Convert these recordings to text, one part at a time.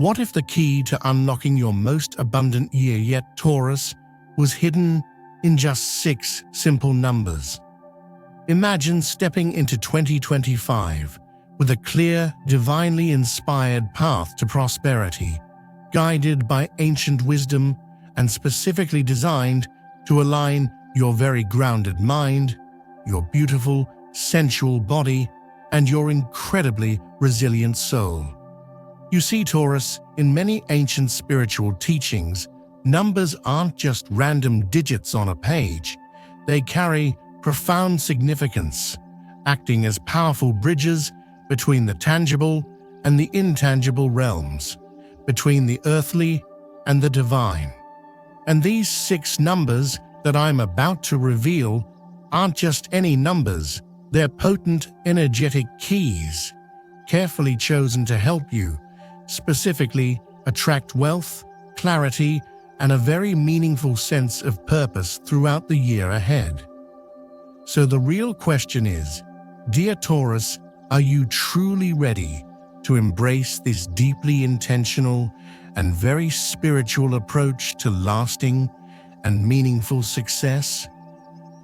What if the key to unlocking your most abundant year yet, Taurus, was hidden in just 6 simple numbers? Imagine stepping into 2025 with a clear, divinely inspired path to prosperity, guided by ancient wisdom and specifically designed to align your very grounded mind, your beautiful, sensual body, and your incredibly resilient soul. You see, Taurus, in many ancient spiritual teachings, numbers aren't just random digits on a page. They carry profound significance, acting as powerful bridges between the tangible and the intangible realms, between the earthly and the divine. And these 6 numbers that I'm about to reveal aren't just any numbers. They're potent, energetic keys, carefully chosen to help you specifically attract wealth, clarity, and a very meaningful sense of purpose throughout the year ahead. So the real question is, dear Taurus, are you truly ready to embrace this deeply intentional and very spiritual approach to lasting and meaningful success?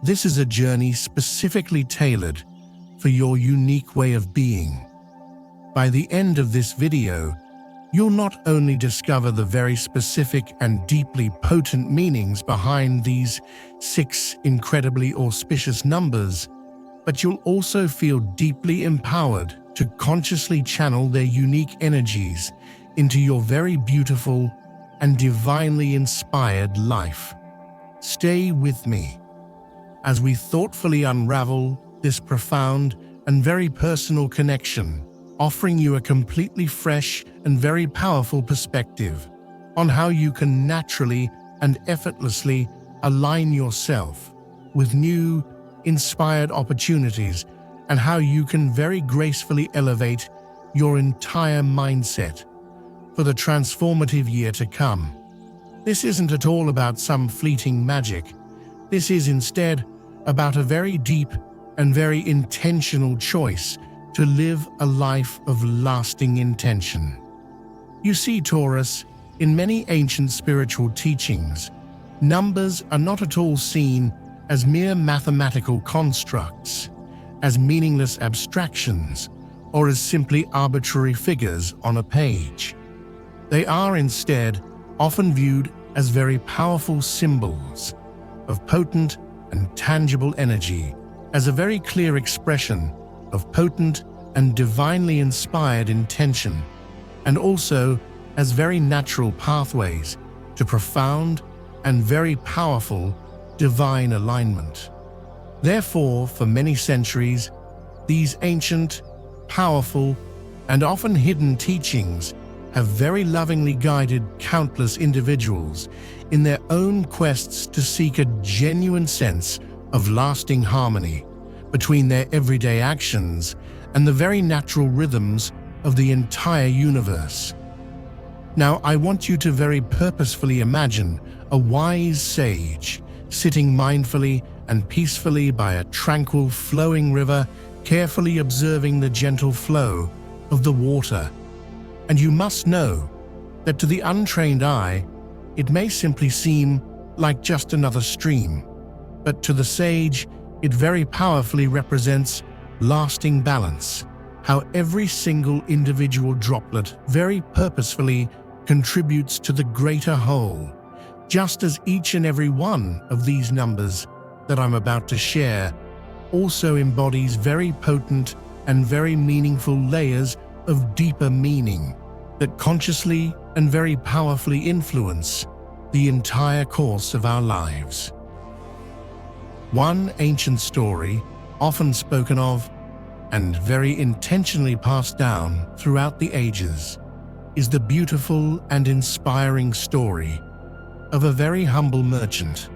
This is a journey specifically tailored for your unique way of being. By the end of this video, you'll not only discover the very specific and deeply potent meanings behind these 6 incredibly auspicious numbers, but you'll also feel deeply empowered to consciously channel their unique energies into your very beautiful and divinely inspired life. Stay with me as we thoughtfully unravel this profound and very personal connection, offering you a completely fresh and very powerful perspective on how you can naturally and effortlessly align yourself with new, inspired opportunities, and how you can very gracefully elevate your entire mindset for the transformative year to come. This isn't at all about some fleeting magic. This is instead about a very deep and very intentional choice to live a life of lasting intention. You see, Taurus, in many ancient spiritual teachings, numbers are not at all seen as mere mathematical constructs, as meaningless abstractions, or as simply arbitrary figures on a page. They are instead often viewed as very powerful symbols of potent and tangible energy, as a very clear expression of potent and divinely inspired intention, and also as very natural pathways to profound and very powerful divine alignment. Therefore, for many centuries, these ancient, powerful, and often hidden teachings have very lovingly guided countless individuals in their own quests to seek a genuine sense of lasting harmony between their everyday actions and the very natural rhythms of the entire universe. Now, I want you to very purposefully imagine a wise sage sitting mindfully and peacefully by a tranquil flowing river, carefully observing the gentle flow of the water. And you must know that to the untrained eye, it may simply seem like just another stream, but to the sage, it very powerfully represents lasting balance, how every single individual droplet very purposefully contributes to the greater whole, just as each and every one of these numbers that I'm about to share also embodies very potent and very meaningful layers of deeper meaning that consciously and very powerfully influence the entire course of our lives. One ancient story, often spoken of and very intentionally passed down throughout the ages, is the beautiful and inspiring story of a very humble merchant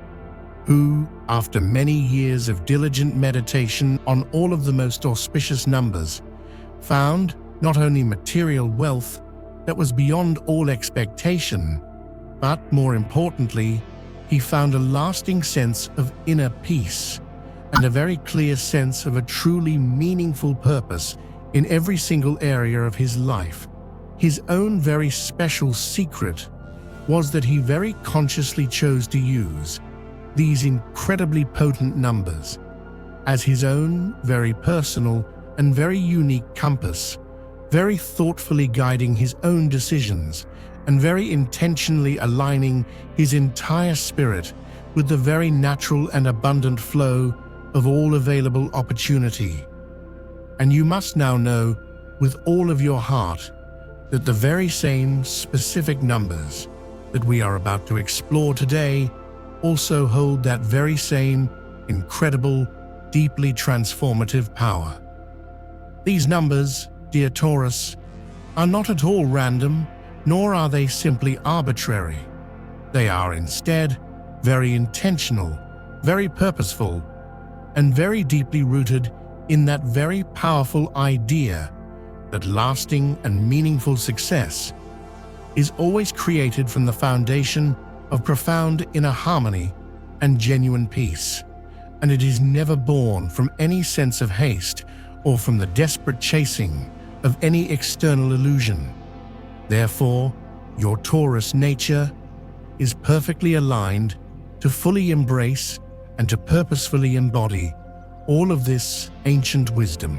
who, after many years of diligent meditation on all of the most auspicious numbers, found not only material wealth that was beyond all expectation, but more importantly, he found a lasting sense of inner peace and a very clear sense of a truly meaningful purpose in every single area of his life. His own very special secret was that he very consciously chose to use these incredibly potent numbers as his own very personal and very unique compass, very thoughtfully guiding his own decisions and very intentionally aligning his entire spirit with the very natural and abundant flow of all available opportunity. And you must now know with all of your heart that the very same specific numbers that we are about to explore today also hold that very same incredible, deeply transformative power. These numbers, dear Taurus, are not at all random, nor are they simply arbitrary. They are instead very intentional, very purposeful, and very deeply rooted in that very powerful idea that lasting and meaningful success is always created from the foundation of profound inner harmony and genuine peace, and it is never born from any sense of haste or from the desperate chasing of any external illusion. Therefore, your Taurus nature is perfectly aligned to fully embrace and to purposefully embody all of this ancient wisdom.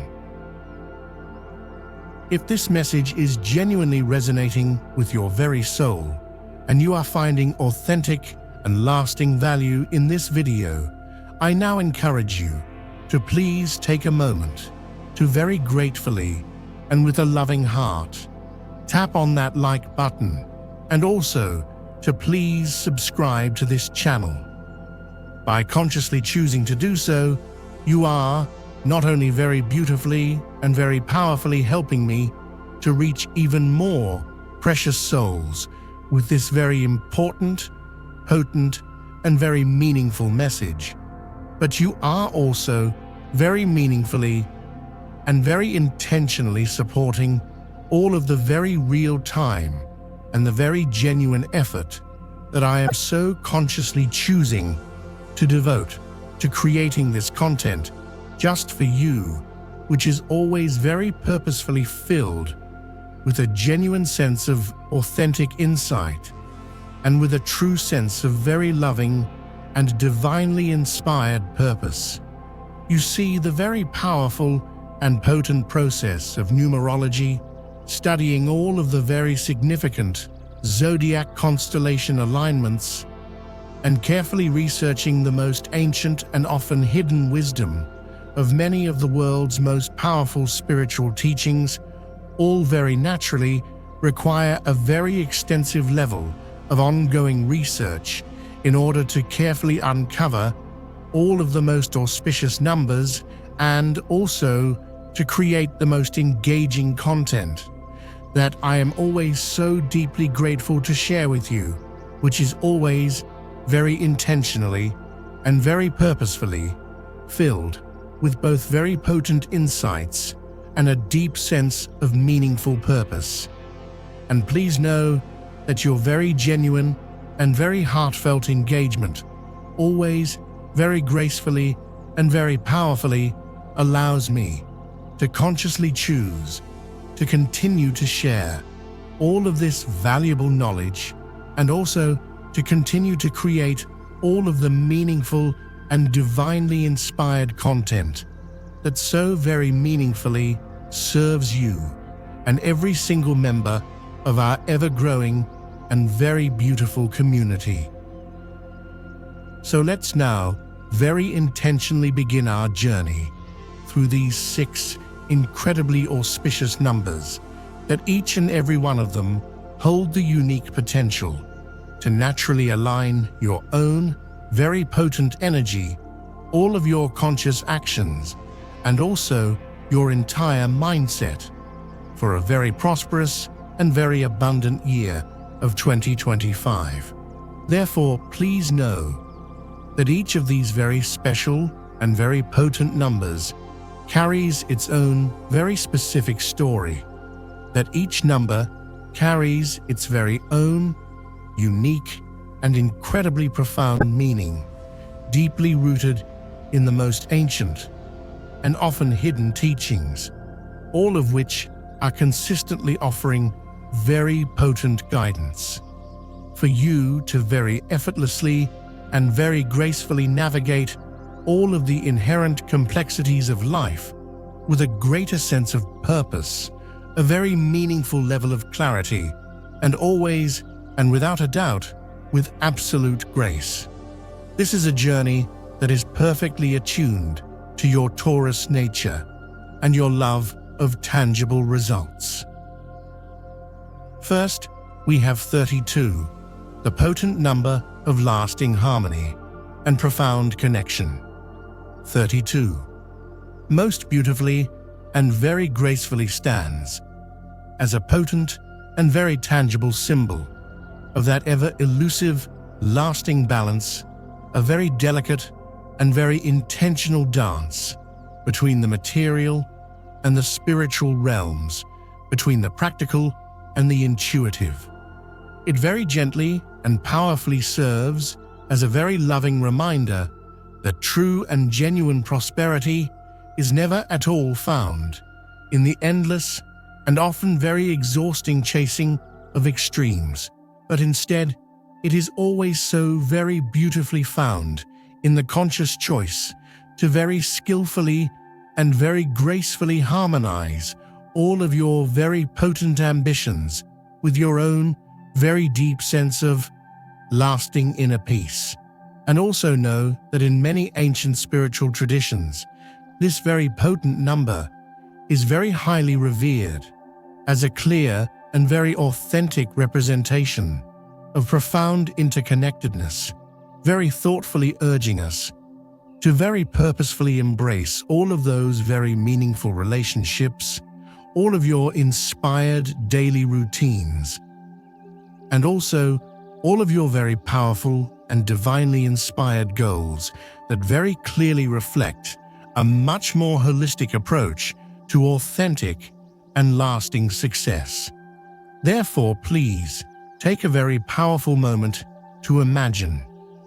If this message is genuinely resonating with your very soul, and you are finding authentic and lasting value in this video, I now encourage you to please take a moment to very gratefully and with a loving heart tap on that like button, and also to please subscribe to this channel. By consciously choosing to do so, you are not only very beautifully and very powerfully helping me to reach even more precious souls with this very important, potent, and very meaningful message, but you are also very meaningfully and very intentionally supporting all of the very real time and the very genuine effort that I am so consciously choosing to devote to creating this content just for you, which is always very purposefully filled with a genuine sense of authentic insight and with a true sense of very loving and divinely inspired purpose. You see, the very powerful and potent process of numerology, studying all of the very significant zodiac constellation alignments, and carefully researching the most ancient and often hidden wisdom of many of the world's most powerful spiritual teachings, all very naturally require a very extensive level of ongoing research in order to carefully uncover all of the most auspicious numbers and also to create the most engaging content that I am always so deeply grateful to share with you, which is always very intentionally and very purposefully filled with both very potent insights and a deep sense of meaningful purpose. And please know that your very genuine and very heartfelt engagement always very gracefully and very powerfully allows me to consciously choose to continue to share all of this valuable knowledge and also to continue to create all of the meaningful and divinely inspired content that so very meaningfully serves you and every single member of our ever-growing and very beautiful community. So let's now very intentionally begin our journey through these 6 incredibly auspicious numbers that each and every one of them hold the unique potential to naturally align your own very potent energy, all of your conscious actions, and also your entire mindset for a very prosperous and very abundant year of 2025. Therefore, please know that each of these very special and very potent numbers carries its own very specific story, that each number carries its very own unique and incredibly profound meaning, deeply rooted in the most ancient and often hidden teachings, all of which are consistently offering very potent guidance for you to very effortlessly and very gracefully navigate all of the inherent complexities of life with a greater sense of purpose, a very meaningful level of clarity, and always, and without a doubt, with absolute grace. This is a journey that is perfectly attuned to your Taurus nature and your love of tangible results. First, we have 32, the potent number of lasting harmony and profound connection. 32 most beautifully and very gracefully stands as a potent and very tangible symbol of that ever-elusive, lasting balance, a very delicate and very intentional dance between the material and the spiritual realms, between the practical and the intuitive. It very gently and powerfully serves as a very loving reminder that true and genuine prosperity is never at all found in the endless and often very exhausting chasing of extremes, but instead it is always so very beautifully found in the conscious choice to very skillfully and very gracefully harmonize all of your very potent ambitions with your own very deep sense of lasting inner peace. And also know that in many ancient spiritual traditions, this very potent number is very highly revered as a clear and very authentic representation of profound interconnectedness, very thoughtfully urging us to very purposefully embrace all of those very meaningful relationships, all of your inspired daily routines, and also all of your very powerful and divinely inspired goals that very clearly reflect a much more holistic approach to authentic and lasting success. Therefore, please take a very powerful moment to imagine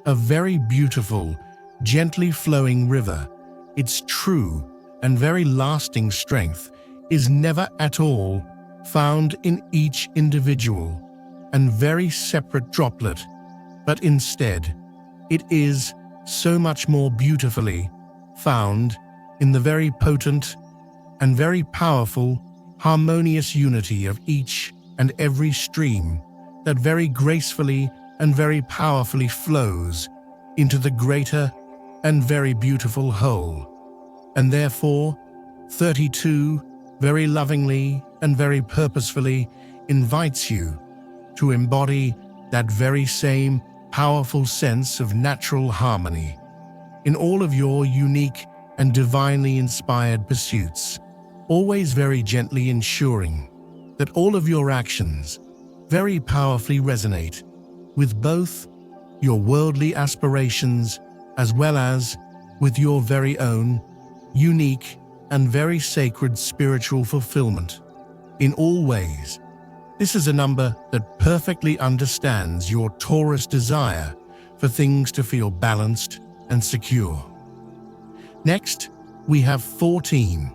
a very beautiful, gently flowing river. Its true and very lasting strength is never at all found in each individual and very separate droplet, but instead it is so much more beautifully found in the very potent and very powerful harmonious unity of each and every stream that very gracefully and very powerfully flows into the greater and very beautiful whole. And therefore, 32 very lovingly and very purposefully invites you to embody that very same powerful sense of natural harmony in all of your unique and divinely inspired pursuits, always very gently ensuring that all of your actions very powerfully resonate with both your worldly aspirations as well as with your very own unique and very sacred spiritual fulfillment in all ways. This is a number that perfectly understands your Taurus desire for things to feel balanced and secure. Next, we have 14,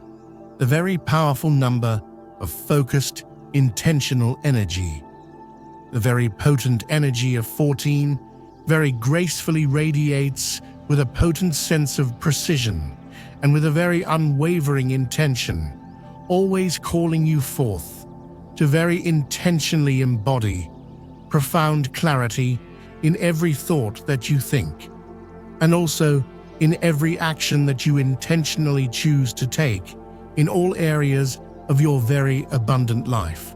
the very powerful number of focused, intentional energy. The very potent energy of 14 very gracefully radiates with a potent sense of precision and with a very unwavering intention, always calling you forth to very intentionally embody profound clarity in every thought that you think, and also in every action that you intentionally choose to take in all areas of your very abundant life.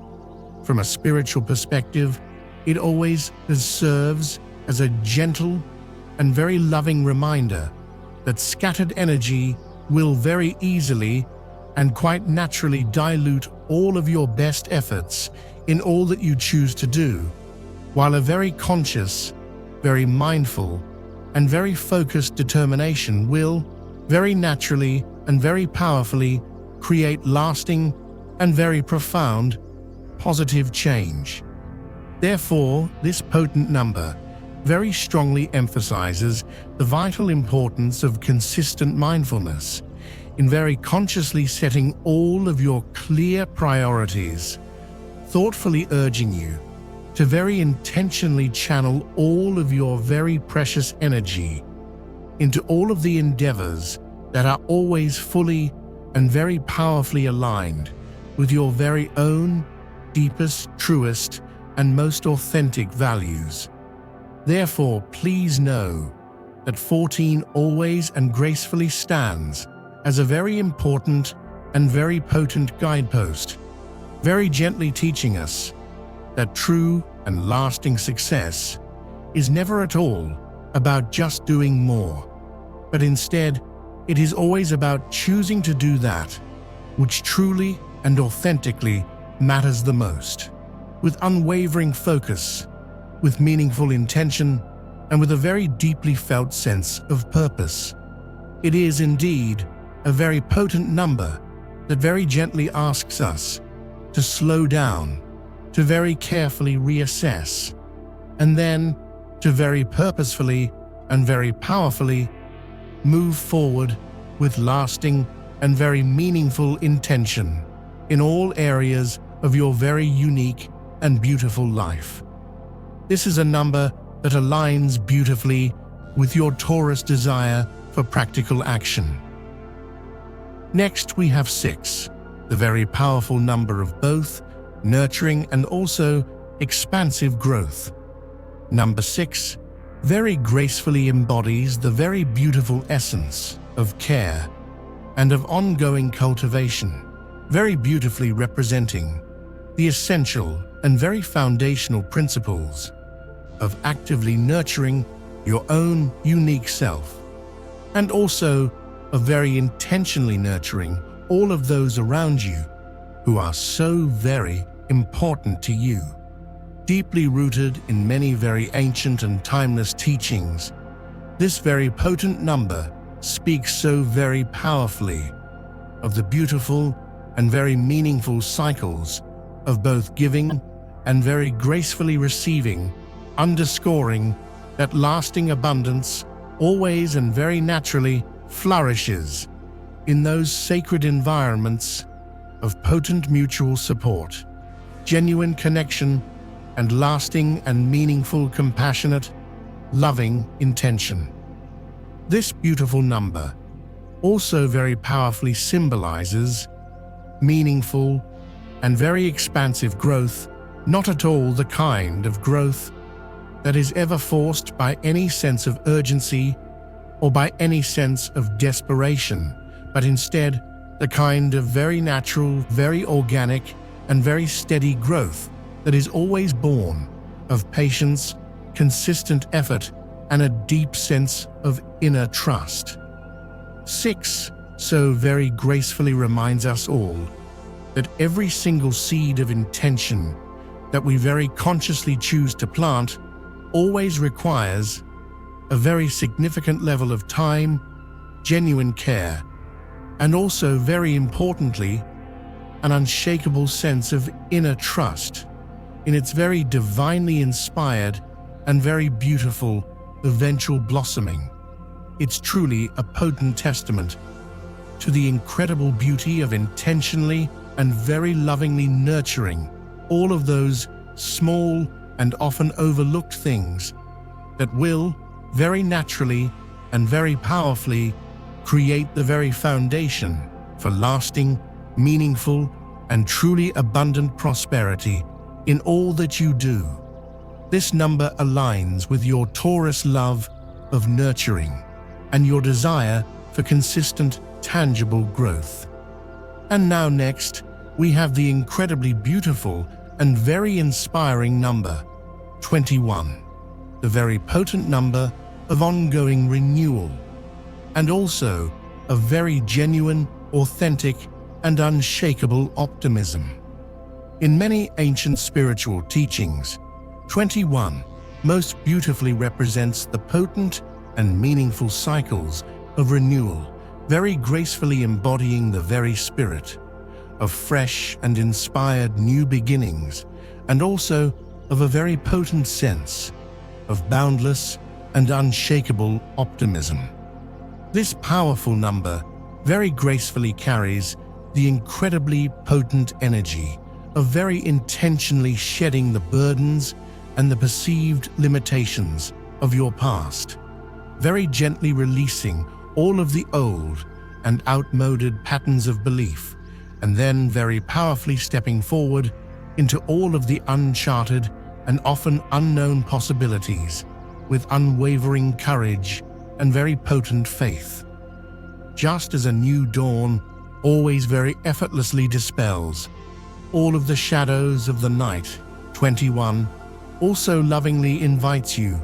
From a spiritual perspective, it always serves as a gentle and very loving reminder that scattered energy will very easily and quite naturally dilute all of your best efforts in all that you choose to do, while a very conscious, very mindful, and very focused determination will very naturally and very powerfully create lasting and very profound positive change. Therefore, this potent number very strongly emphasizes the vital importance of consistent mindfulness in very consciously setting all of your clear priorities thoughtfully urging you to very intentionally channel all of your very precious energy into all of the endeavors that are always fully and very powerfully aligned with your very own deepest, truest, and most authentic values. Therefore, please know that 14 always and gracefully stands as a very important and very potent guidepost, very gently teaching us that true and lasting success is never at all about just doing more, but instead it is always about choosing to do that which truly and authentically matters the most, with unwavering focus, with meaningful intention, and with a very deeply felt sense of purpose. It is indeed a very potent number that very gently asks us to slow down, to very carefully reassess, and then to very purposefully and very powerfully move forward with lasting and very meaningful intention in all areas of your very unique and beautiful life. This is a number that aligns beautifully with your Taurus desire for practical action. Next, we have 6, the very powerful number of both nurturing and also expansive growth. Number 6 very gracefully embodies the very beautiful essence of care and of ongoing cultivation, very beautifully representing the essential and very foundational principles of actively nurturing your own unique self, and also of very intentionally nurturing all of those around you who are so very important to you. Deeply rooted in many very ancient and timeless teachings, this very potent number speaks so very powerfully of the beautiful and very meaningful cycles of both giving and very gracefully receiving, underscoring that lasting abundance always and very naturally flourishes in those sacred environments of potent mutual support, genuine connection, and lasting and meaningful, compassionate, loving intention. This beautiful number also very powerfully symbolizes meaningful and very expansive growth, not at all the kind of growth that is ever forced by any sense of urgency or by any sense of desperation, but instead the kind of very natural, very organic, and very steady growth that is always born of patience, consistent effort, and a deep sense of inner trust. 6 so very gracefully reminds us all that every single seed of intention that we very consciously choose to plant always requires a very significant level of time, genuine care, and also, very importantly, an unshakable sense of inner trust in its very divinely inspired and very beautiful eventual blossoming. It's truly a potent testament to the incredible beauty of intentionally and very lovingly nurturing all of those small and often overlooked things that will very naturally and very powerfully create the very foundation for lasting, meaningful, and truly abundant prosperity in all that you do. This number aligns with your Taurus love of nurturing and your desire for consistent, tangible growth. And now next, we have the incredibly beautiful and very inspiring number 21, the very potent number of ongoing renewal, and also a very genuine, authentic, and unshakable optimism. In many ancient spiritual teachings, 21 most beautifully represents the potent and meaningful cycles of renewal, very gracefully embodying the very spirit of fresh and inspired new beginnings, and also of a very potent sense of boundless and unshakable optimism. This powerful number very gracefully carries the incredibly potent energy of very intentionally shedding the burdens and the perceived limitations of your past, very gently releasing all of the old and outmoded patterns of belief, and then very powerfully stepping forward into all of the uncharted and often unknown possibilities with unwavering courage and very potent faith. Just as a new dawn always very effortlessly dispels all of the shadows of the night, 21 also lovingly invites you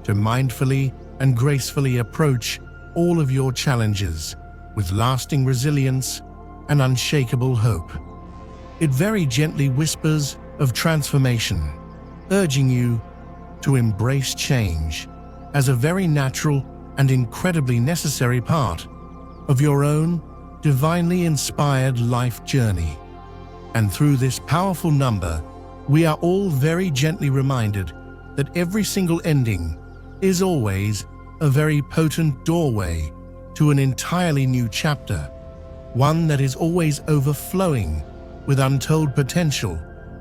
to mindfully and gracefully approach all of your challenges with lasting resilience and unshakable hope. It very gently whispers of transformation, urging you to embrace change as a very natural and incredibly necessary part of your own divinely inspired life journey. And through this powerful number, we are all very gently reminded that every single ending is always a very potent doorway to an entirely new chapter, one that is always overflowing with untold potential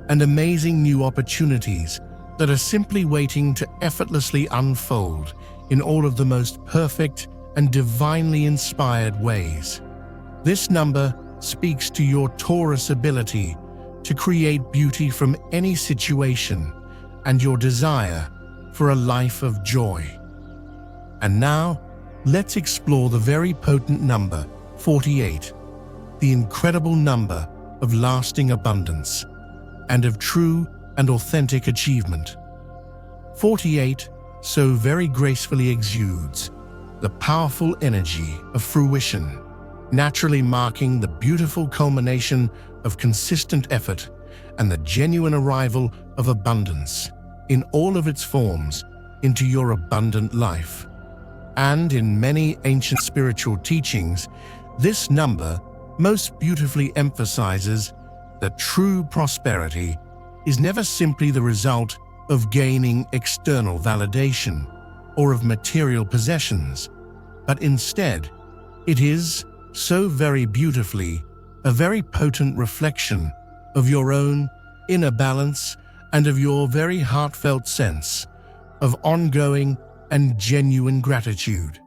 and amazing new opportunities that are simply waiting to effortlessly unfold in all of the most perfect and divinely inspired ways. This number speaks to your Taurus ability to create beauty from any situation and your desire for a life of joy. And now, let's explore the very potent number 48, the incredible number of lasting abundance and of true and authentic achievement. 48 so very gracefully exudes the powerful energy of fruition, naturally marking the beautiful culmination of consistent effort and the genuine arrival of abundance in all of its forms into your abundant life. And in many ancient spiritual teachings, this number most beautifully emphasizes that true prosperity is never simply the result of gaining external validation or of material possessions, but instead, it is so very beautifully a very potent reflection of your own inner balance and of your very heartfelt sense of ongoing and genuine gratitude.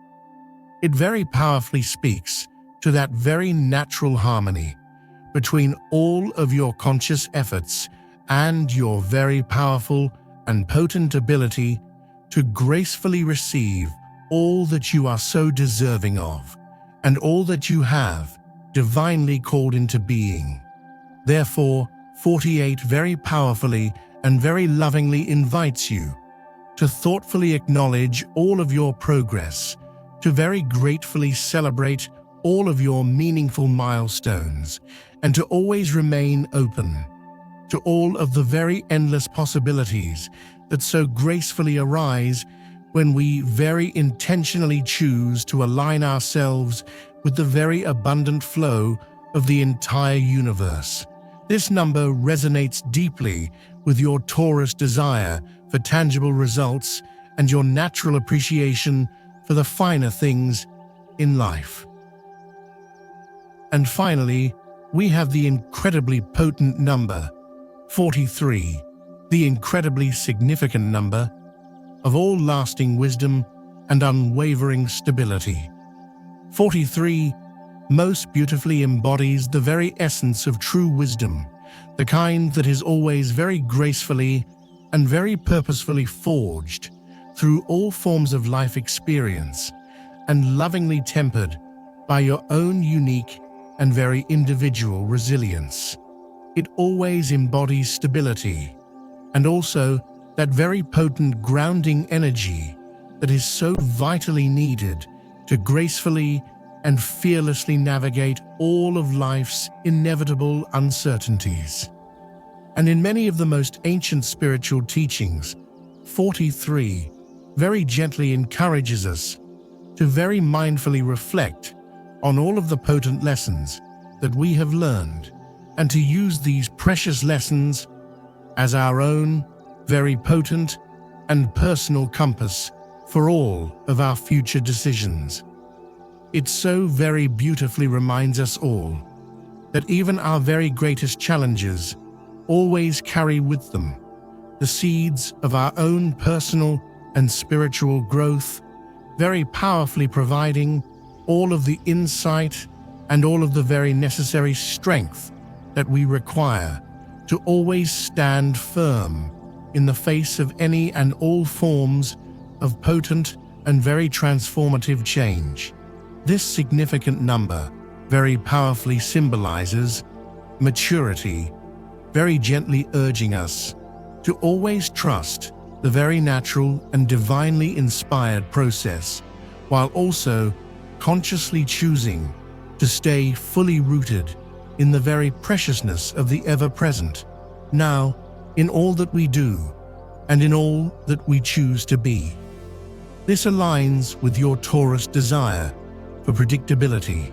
It very powerfully speaks to that very natural harmony between all of your conscious efforts and your very powerful and potent ability to gracefully receive all that you are so deserving of and all that you have divinely called into being. Therefore, 48 very powerfully and very lovingly invites you to thoughtfully acknowledge all of your progress, to very gratefully celebrate all of your meaningful milestones, and to always remain open to all of the very endless possibilities that so gracefully arise when we very intentionally choose to align ourselves with the very abundant flow of the entire universe. This number resonates deeply with your Taurus desire for tangible results and your natural appreciation for the finer things in life. And finally, we have the incredibly potent number 43, the incredibly significant number of all lasting wisdom and unwavering stability. 43 most beautifully embodies the very essence of true wisdom, the kind that is always very gracefully and very purposefully forged through all forms of life experience and lovingly tempered by your own unique and very individual resilience. It always embodies stability and also that very potent grounding energy that is so vitally needed to gracefully and fearlessly navigate all of life's inevitable uncertainties. And in many of the most ancient spiritual teachings, 43 very gently encourages us to very mindfully reflect on all of the potent lessons that we have learned and to use these precious lessons as our own very potent and personal compass for all of our future decisions. It so very beautifully reminds us all that even our very greatest challenges always carry with them the seeds of our own personal and spiritual growth, very powerfully providing all of the insight and all of the very necessary strength that we require to always stand firm in the face of any and all forms of potent and very transformative change. This significant number very powerfully symbolizes maturity, very gently urging us to always trust the very natural and divinely inspired process, while also consciously choosing to stay fully rooted in the very preciousness of the ever-present, now in all that we do and in all that we choose to be. This aligns with your Taurus desire for predictability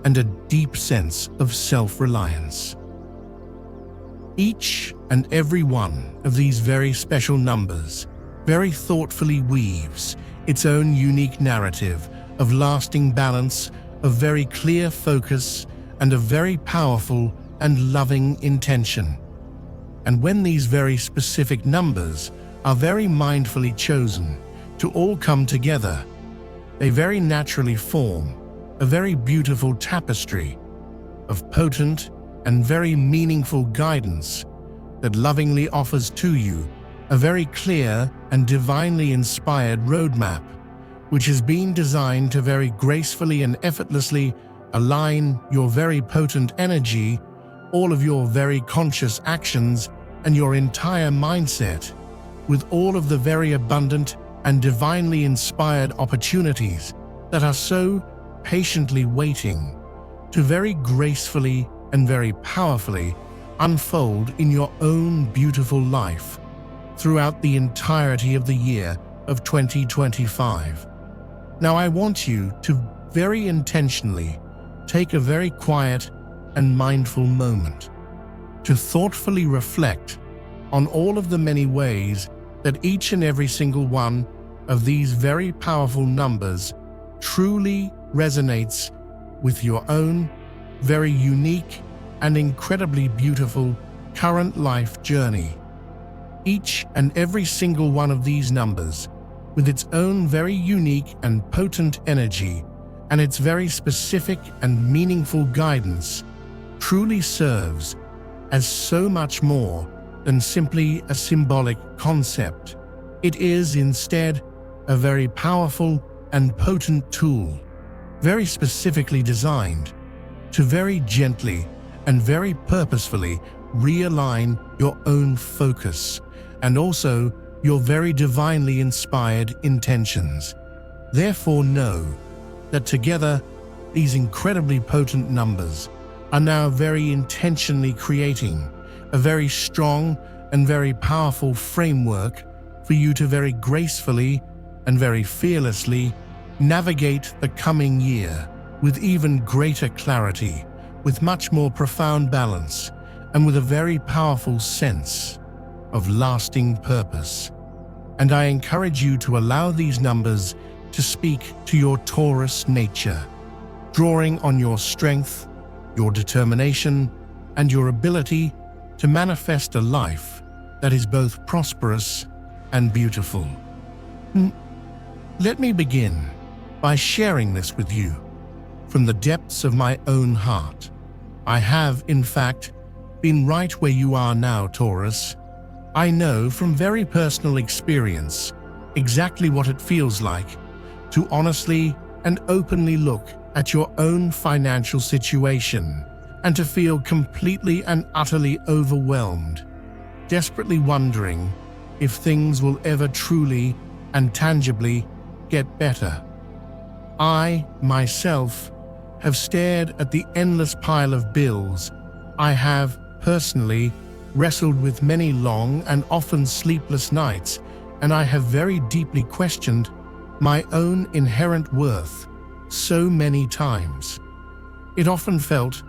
and a deep sense of self-reliance. Each and every one of these very special numbers very thoughtfully weaves its own unique narrative of lasting balance, of very clear focus, and of very powerful and loving intention. And when these very specific numbers are very mindfully chosen to all come together, they very naturally form a very beautiful tapestry of potent and very meaningful guidance that lovingly offers to you a very clear and divinely inspired roadmap, which has been designed to very gracefully and effortlessly align your very potent energy, all of your very conscious actions, and your entire mindset with all of the very abundant and divinely inspired opportunities that are so patiently waiting to very gracefully and very powerfully unfold in your own beautiful life throughout the entirety of the year of 2025. Now, I want you to very intentionally take a very quiet and mindful moment to thoughtfully reflect on all of the many ways that each and every single one of these very powerful numbers truly resonates with your own very unique and incredibly beautiful current life journey. Each and every single one of these numbers, with its own very unique and potent energy and its very specific and meaningful guidance, truly serves as so much more than simply a symbolic concept. It is instead a very powerful and potent tool, very specifically designed to very gently and very purposefully realign your own focus and also your very divinely inspired intentions. Therefore, know that together these incredibly potent numbers are now very intentionally creating a very strong and very powerful framework for you to very gracefully and very fearlessly navigate the coming year with even greater clarity, with much more profound balance, and with a very powerful sense of lasting purpose. And I encourage you to allow these numbers to speak to your Taurus nature, drawing on your strength, your determination, and your ability to manifest a life that is both prosperous and beautiful. Let me begin by sharing this with you from the depths of my own heart. I have, in fact, been right where you are now, Taurus. I know from very personal experience exactly what it feels like to honestly and openly look at your own financial situation and to feel completely and utterly overwhelmed, desperately wondering if things will ever truly and tangibly get better. I, myself, have stared at the endless pile of bills. I have, personally, wrestled with many long and often sleepless nights, and I have very deeply questioned my own inherent worth so many times. It often felt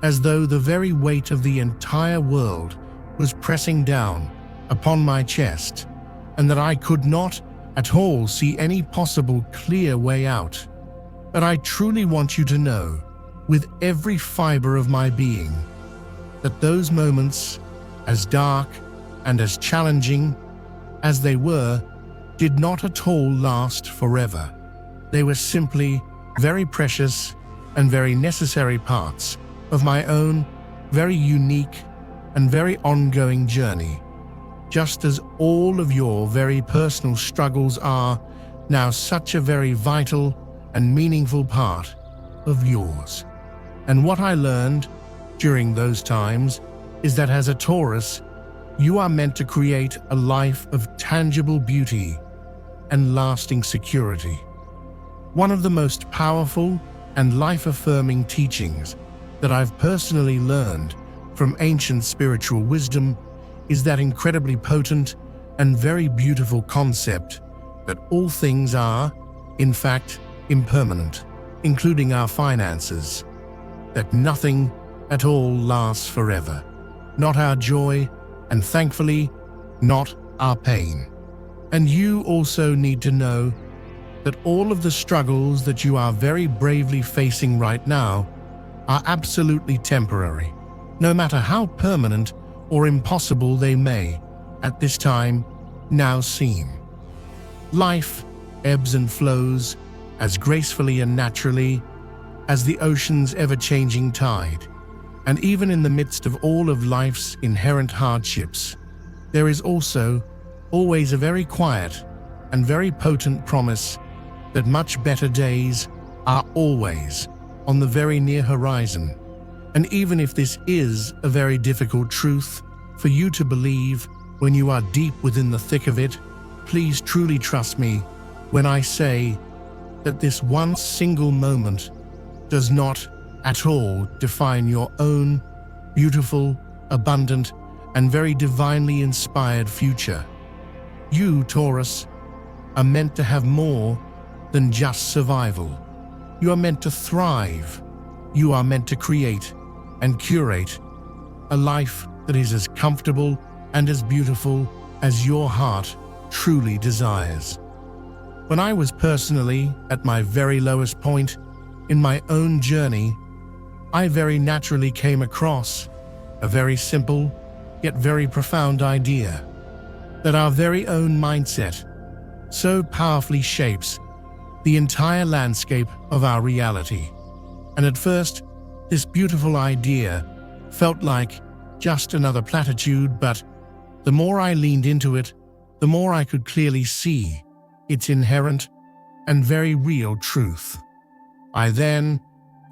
as though the very weight of the entire world was pressing down upon my chest, and that I could not at all see any possible clear way out. But I truly want you to know, with every fiber of my being, that those moments as dark and as challenging as they were, did not at all last forever. They were simply very precious and very necessary parts of my own very unique and very ongoing journey, just as all of your very personal struggles are now such a very vital and meaningful part of yours. And what I learned during those times is that as a Taurus, you are meant to create a life of tangible beauty and lasting security. One of the most powerful and life-affirming teachings that I've personally learned from ancient spiritual wisdom is that incredibly potent and very beautiful concept that all things are, in fact, impermanent, including our finances, that nothing at all lasts forever, not our joy, and thankfully, not our pain. And you also need to know that all of the struggles that you are very bravely facing right now are absolutely temporary, no matter how permanent or impossible they may, at this time, now seem. Life ebbs and flows as gracefully and naturally as the ocean's ever-changing tide. And even in the midst of all of life's inherent hardships, there is also always a very quiet and very potent promise that much better days are always on the very near horizon. And even if this is a very difficult truth for you to believe when you are deep within the thick of it, please truly trust me when I say that this one single moment does not at all define your own beautiful, abundant, and very divinely inspired future. You, Taurus, are meant to have more than just survival. You are meant to thrive. You are meant to create and curate a life that is as comfortable and as beautiful as your heart truly desires. When I was personally at my very lowest point in my own journey, I very naturally came across a very simple yet very profound idea that our very own mindset so powerfully shapes the entire landscape of our reality. And at first, this beautiful idea felt like just another platitude, but the more I leaned into it, the more I could clearly see its inherent and very real truth. I then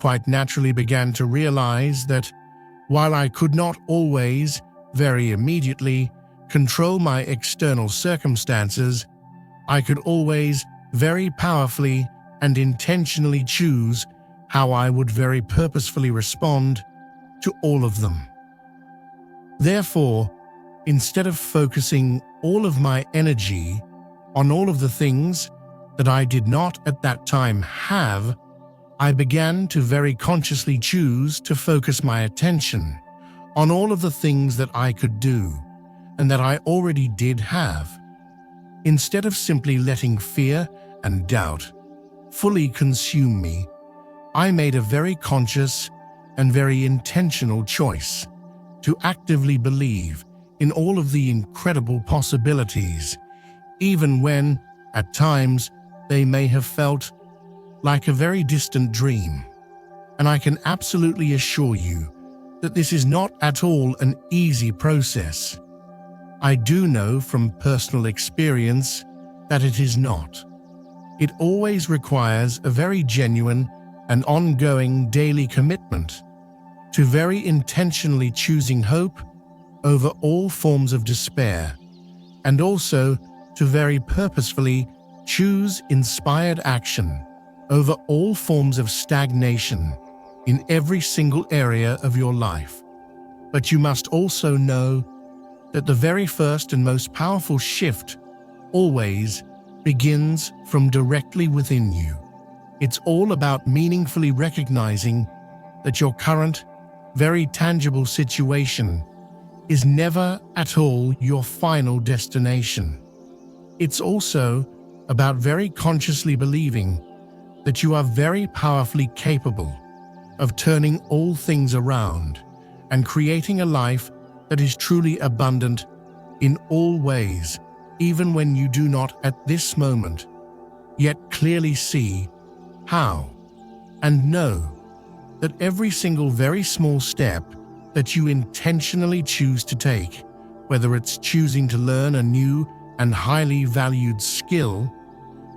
quite naturally began to realize that while I could not always, very immediately, control my external circumstances, I could always very powerfully and intentionally choose how I would very purposefully respond to all of them. Therefore, instead of focusing all of my energy on all of the things that I did not at that time have, I began to very consciously choose to focus my attention on all of the things that I could do and that I already did have. Instead of simply letting fear and doubt fully consume me, I made a very conscious and very intentional choice to actively believe in all of the incredible possibilities, even when, at times, they may have felt like a very distant dream. And I can absolutely assure you that this is not at all an easy process. I do know from personal experience that it is not. It always requires a very genuine and ongoing daily commitment to very intentionally choosing hope over all forms of despair, and also to very purposefully choose inspired action over all forms of stagnation in every single area of your life. But you must also know that the very first and most powerful shift always begins from directly within you. It's all about meaningfully recognizing that your current, very tangible situation is never at all your final destination. It's also about very consciously believing that you are very powerfully capable of turning all things around and creating a life that is truly abundant in all ways, even when you do not at this moment yet clearly see how, and know that every single very small step that you intentionally choose to take, whether it's choosing to learn a new and highly valued skill,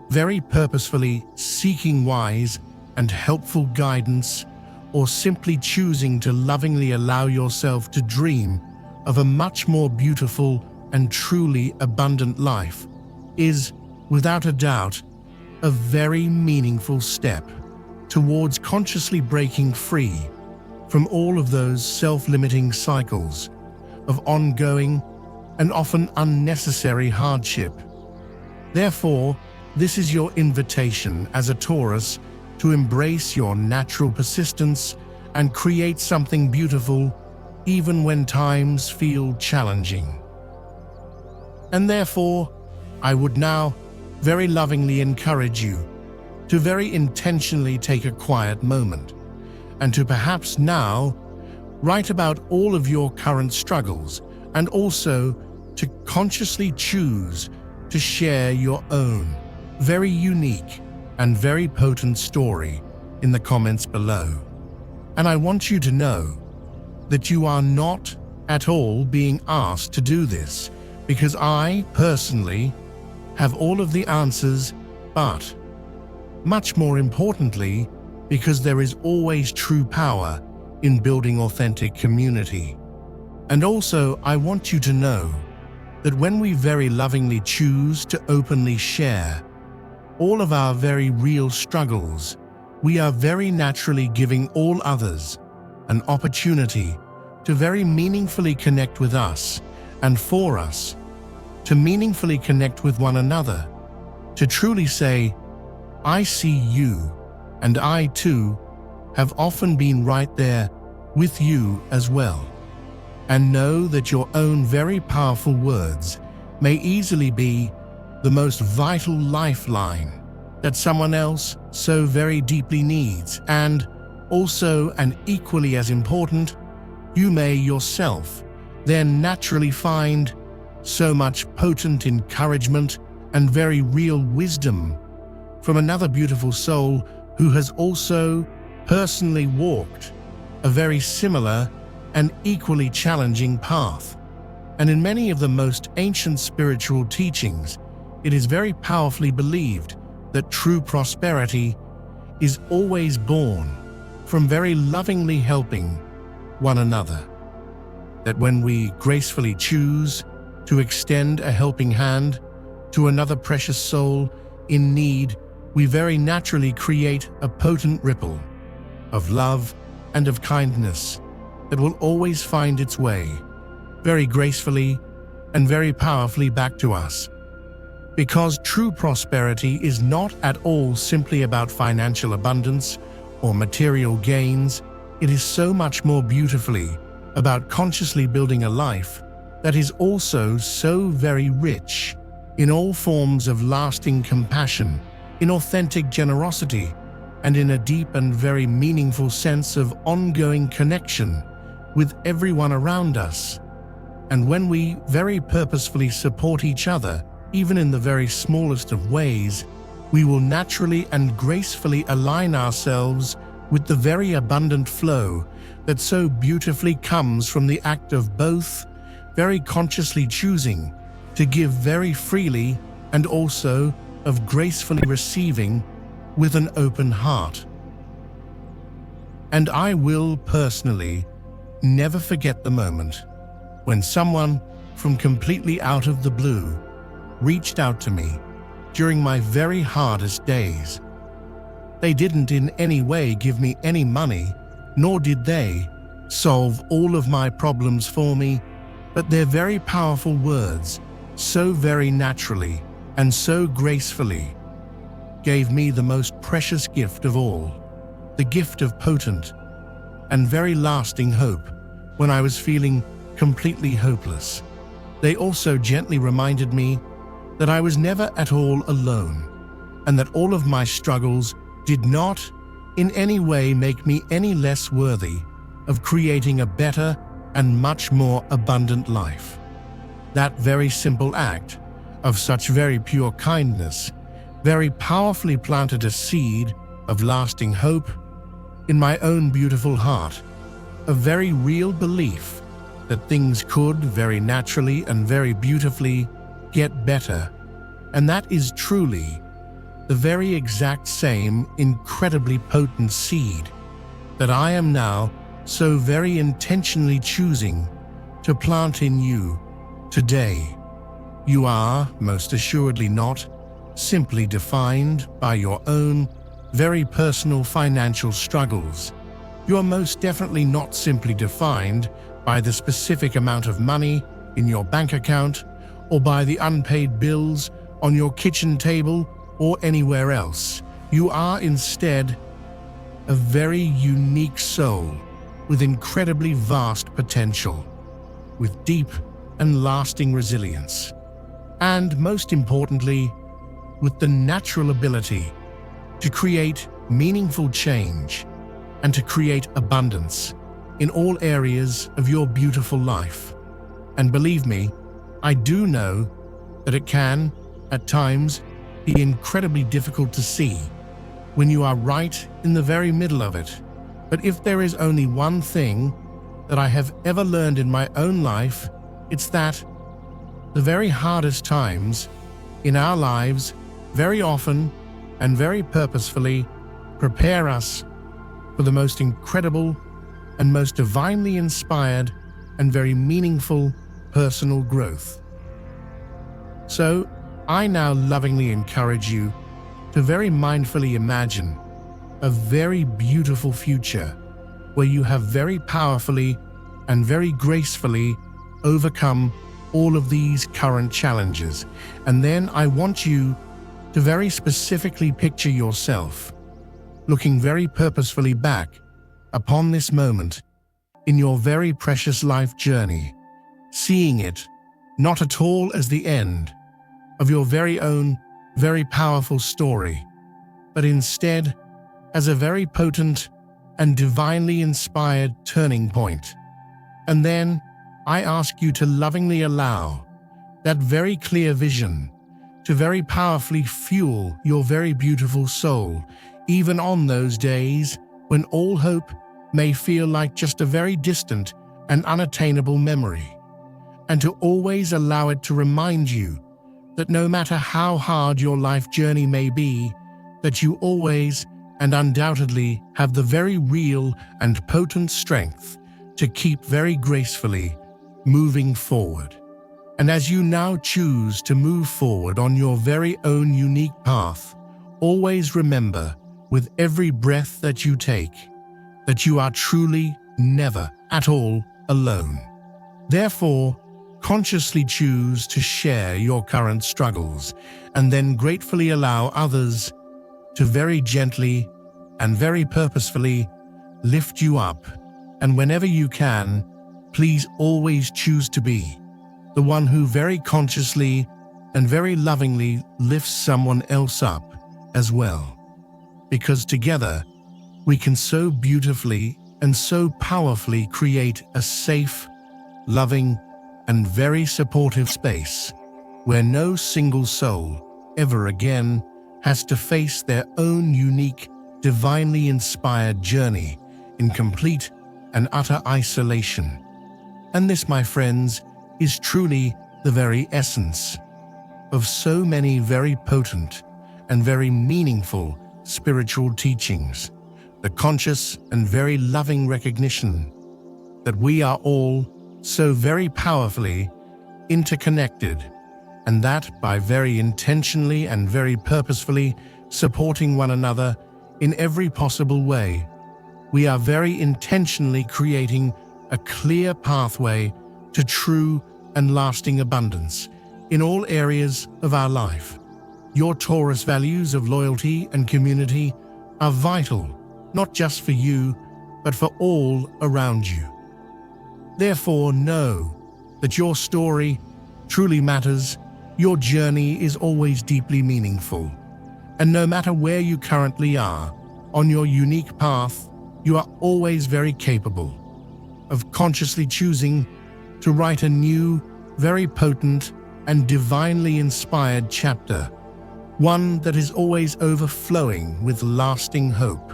very purposefully seeking wise and helpful guidance, or simply choosing to lovingly allow yourself to dream of a much more beautiful and truly abundant life, is, without a doubt, a very meaningful step towards consciously breaking free from all of those self-limiting cycles of ongoing and often unnecessary hardship. Therefore, this is your invitation as a Taurus to embrace your natural persistence and create something beautiful even when times feel challenging. And therefore, I would now very lovingly encourage you to very intentionally take a quiet moment and to perhaps now write about all of your current struggles, and also to consciously choose to share your own very unique and very potent story in the comments below. And I want you to know that you are not at all being asked to do this, because I personally have all of the answers, but much more importantly, because there is always true power in building authentic community. And also, I want you to know that when we very lovingly choose to openly share all of our very real struggles, we are very naturally giving all others an opportunity to very meaningfully connect with us, and for us to meaningfully connect with one another, to truly say, I see you, and I too have often been right there with you as well. And know that your own very powerful words may easily be the most vital lifeline that someone else so very deeply needs, and also, and equally as important, you may yourself then naturally find so much potent encouragement and very real wisdom from another beautiful soul who has also personally walked a very similar and equally challenging path. And in many of the most ancient spiritual teachings, it is very powerfully believed that true prosperity is always born from very lovingly helping one another. That when we gracefully choose to extend a helping hand to another precious soul in need, we very naturally create a potent ripple of love and of kindness that will always find its way very gracefully and very powerfully back to us. Because true prosperity is not at all simply about financial abundance or material gains, it is so much more beautifully about consciously building a life that is also so very rich in all forms of lasting compassion, in authentic generosity, and in a deep and very meaningful sense of ongoing connection with everyone around us. And when we very purposefully support each other, even in the very smallest of ways, we will naturally and gracefully align ourselves with the very abundant flow that so beautifully comes from the act of both very consciously choosing to give very freely, and also of gracefully receiving with an open heart. And I will personally never forget the moment when someone from completely out of the blue reached out to me during my very hardest days. They didn't in any way give me any money, nor did they solve all of my problems for me, but their very powerful words, so very naturally and so gracefully, gave me the most precious gift of all, the gift of potent and very lasting hope when I was feeling completely hopeless. They also gently reminded me that I was never at all alone, and that all of my struggles did not in any way make me any less worthy of creating a better and much more abundant life. That very simple act of such very pure kindness very powerfully planted a seed of lasting hope in my own beautiful heart, a very real belief that things could very naturally and very beautifully get better. And that is truly the very exact same incredibly potent seed that I am now so very intentionally choosing to plant in you today. You are most assuredly not simply defined by your own very personal financial struggles. You are most definitely not simply defined by the specific amount of money in your bank account or by the unpaid bills on your kitchen table or anywhere else. You are instead a very unique soul with incredibly vast potential, with deep and lasting resilience, and most importantly, with the natural ability to create meaningful change and to create abundance in all areas of your beautiful life. And believe me, I do know that it can, at times, be incredibly difficult to see when you are right in the very middle of it. But if there is only one thing that I have ever learned in my own life, it's that the very hardest times in our lives very often and very purposefully prepare us for the most incredible and most divinely inspired and very meaningful personal growth. So, I now lovingly encourage you to very mindfully imagine a very beautiful future where you have very powerfully and very gracefully overcome all of these current challenges. And then I want you to very specifically picture yourself looking very purposefully back upon this moment in your very precious life journey, seeing it not at all as the end of your very own, very powerful story, but instead as a very potent and divinely inspired turning point. And then I ask you to lovingly allow that very clear vision to very powerfully fuel your very beautiful soul, even on those days when all hope may feel like just a very distant and unattainable memory, and to always allow it to remind you that no matter how hard your life journey may be, that you always and undoubtedly have the very real and potent strength to keep very gracefully moving forward. And as you now choose to move forward on your very own unique path, always remember with every breath that you take that you are truly never at all alone. Therefore, consciously choose to share your current struggles and then gratefully allow others to very gently and very purposefully lift you up. And whenever you can, please always choose to be the one who very consciously and very lovingly lifts someone else up as well. Because together, we can so beautifully and so powerfully create a safe, loving, and very supportive space where no single soul ever again has to face their own unique, divinely inspired journey in complete and utter isolation. And this, my friends, is truly the very essence of so many very potent and very meaningful spiritual teachings, the conscious and very loving recognition that we are all so very powerfully interconnected, and that by very intentionally and very purposefully supporting one another in every possible way, we are very intentionally creating a clear pathway to true and lasting abundance in all areas of our life. Your Taurus values of loyalty and community are vital, not just for you, but for all around you. Therefore, know that your story truly matters, your journey is always deeply meaningful, and no matter where you currently are on your unique path, you are always very capable of consciously choosing to write a new, very potent and divinely inspired chapter, one that is always overflowing with lasting hope,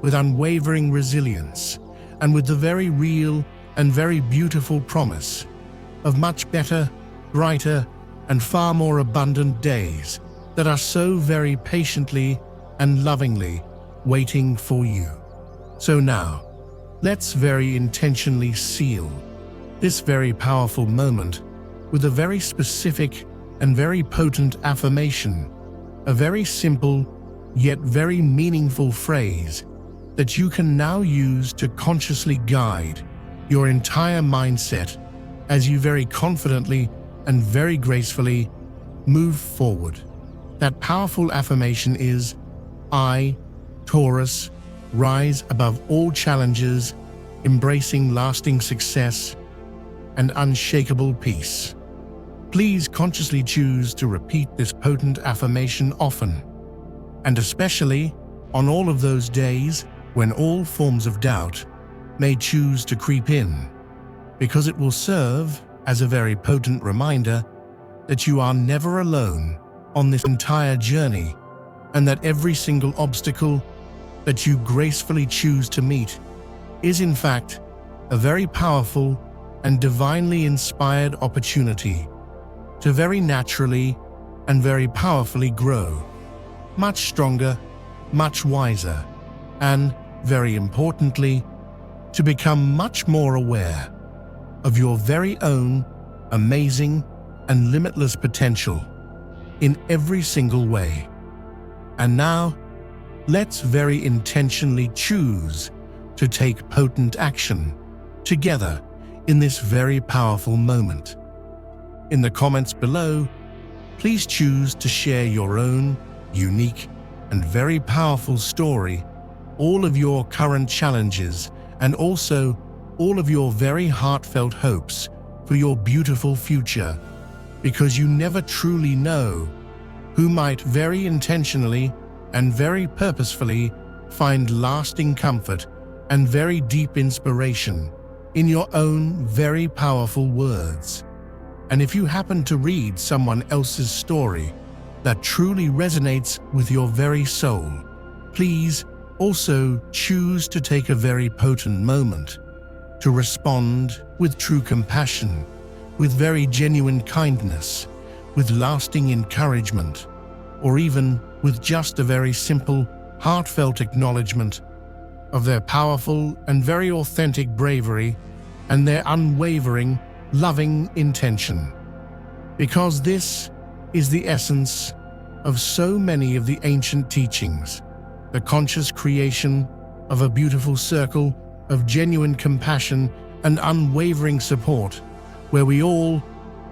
with unwavering resilience, and with the very real and very beautiful promise of much better, brighter, and far more abundant days that are so very patiently and lovingly waiting for you. So now, let's very intentionally seal this very powerful moment with a very specific and very potent affirmation, a very simple yet very meaningful phrase that you can now use to consciously guide your entire mindset as you very confidently and very gracefully move forward. That powerful affirmation is, I, Taurus, rise above all challenges, embracing lasting success and unshakable peace. Please consciously choose to repeat this potent affirmation often, and especially on all of those days when all forms of doubt may choose to creep in, because it will serve as a very potent reminder that you are never alone on this entire journey, and that every single obstacle that you gracefully choose to meet is in fact a very powerful and divinely inspired opportunity to very naturally and very powerfully grow, much stronger, much wiser, and, very importantly, to become much more aware of your very own amazing and limitless potential in every single way. And now, let's very intentionally choose to take potent action together in this very powerful moment. In the comments below, please choose to share your own unique and very powerful story, all of your current challenges, and also all of your very heartfelt hopes for your beautiful future, because you never truly know who might very intentionally and very purposefully find lasting comfort and very deep inspiration in your own very powerful words. And if you happen to read someone else's story that truly resonates with your very soul, please also choose to take a very potent moment to respond with true compassion, with very genuine kindness, with lasting encouragement, or even with just a very simple, heartfelt acknowledgement of their powerful and very authentic bravery and their unwavering, loving intention. Because this is the essence of so many of the ancient teachings, the conscious creation of a beautiful circle of genuine compassion and unwavering support, where we all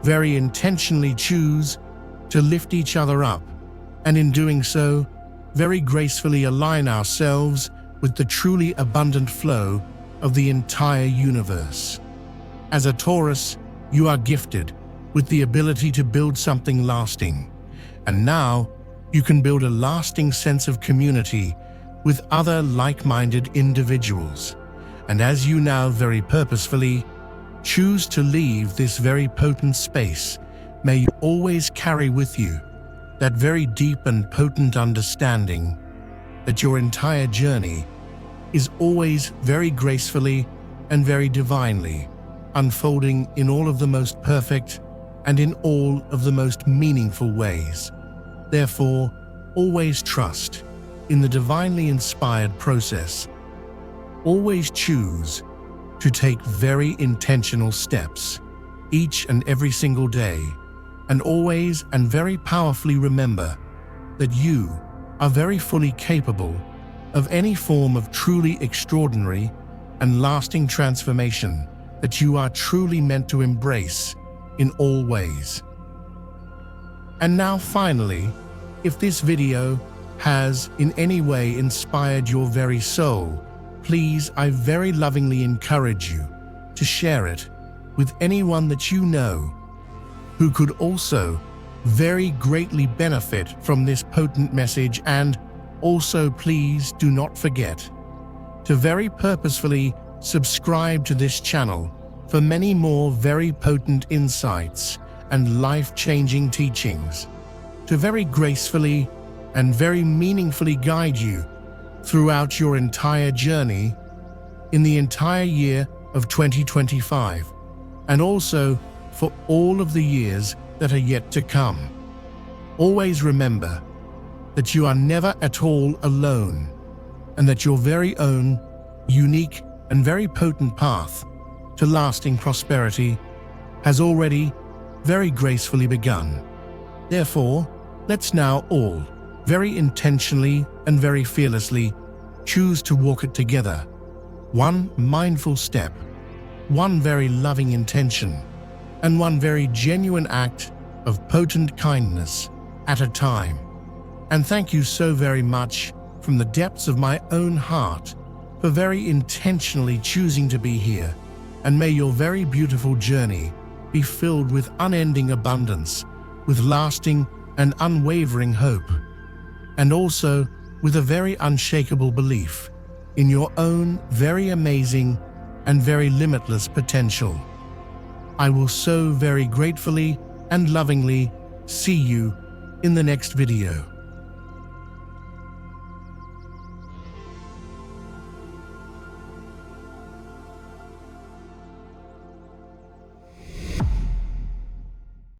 very intentionally choose to lift each other up, and in doing so, very gracefully align ourselves with the truly abundant flow of the entire universe. As a Taurus, you are gifted with the ability to build something lasting, and now you can build a lasting sense of community with other like-minded individuals. And as you now very purposefully choose to leave this very potent space, may you always carry with you that very deep and potent understanding that your entire journey is always very gracefully and very divinely unfolding in all of the most perfect and in all of the most meaningful ways. Therefore, always trust in the divinely inspired process. Always choose to take very intentional steps each and every single day, and always and very powerfully remember that you are very fully capable of any form of truly extraordinary and lasting transformation that you are truly meant to embrace in all ways. And now finally, if this video has in any way inspired your very soul, please, I very lovingly encourage you to share it with anyone that you know who could also very greatly benefit from this potent message. And also please do not forget to very purposefully subscribe to this channel for many more very potent insights and life-changing teachings to very gracefully and very meaningfully guide you throughout your entire journey in the entire year of 2025, and also for all of the years that are yet to come. Always remember that you are never at all alone, and that your very own unique and very potent path to lasting prosperity has already very gracefully begun. Therefore, let's now all very intentionally and very fearlessly choose to walk it together, one mindful step, one very loving intention, and one very genuine act of potent kindness at a time. And thank you so very much from the depths of my own heart for very intentionally choosing to be here, and may your very beautiful journey be filled with unending abundance, with lasting and unwavering hope, and also with a very unshakable belief in your own very amazing and very limitless potential. I will so very gratefully and lovingly see you in the next video.